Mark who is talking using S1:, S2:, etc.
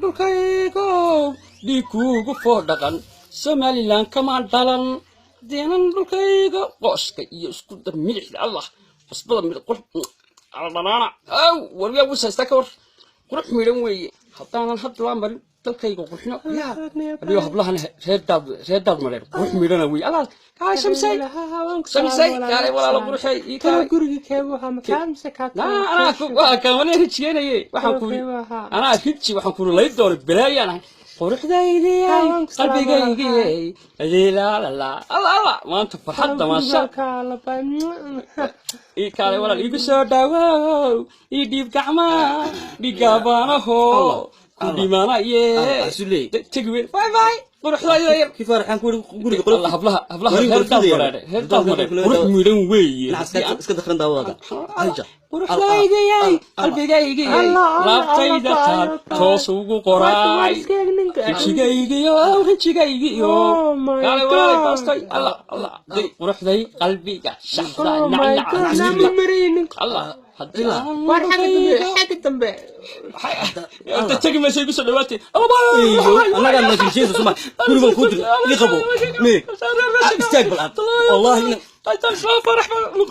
S1: dhulkaygo dhiikuugu foodhaqan somalilan kamaan dhalan deenan dhulkayga qooska iyo isku dar milixda allah cusbada midh dhanaana aw waryaa wisaysta ka war qurux midhan weeye haddaanan hadda laa marin dalkayga qurxino yaa adigo hablahan reerdaad mareen qurux midhana weeye allah kaa shamsay kaale walaalo qurxay ii kaale
S2: guriga keebuha makaamse ka
S1: waa kaamane rijeenaye waxaan ku anaa riji waxaan ku lay doonay balaayaan quruxdaydii qalbigaygii adiilaalala allah maanta farxadda maasha ii kaale walaal igu soo dhawaaw ii dhiib gacmaa dhigaabanaho kudhimaanaye tegwe bye quruxdaydii
S3: كيف راح نقول guriga qolka
S1: hablaha reerdaad mareen qurux midhan weeye
S3: iska dakhran daawada hayja
S1: quruxdaydii qalbigaygii laabtayda taad toos ugu qoraay rijigaygiyo kaale walaal baastay allah quruxday qalbiga shaxda nacnac allah
S2: حاجة تنبه
S1: انت تجي ما يسوي قصه دلوقتي
S3: انا قاعد ماشي شيء اسمع كل ما كنت يخبو ميك استقبل والله
S1: طيب فرح من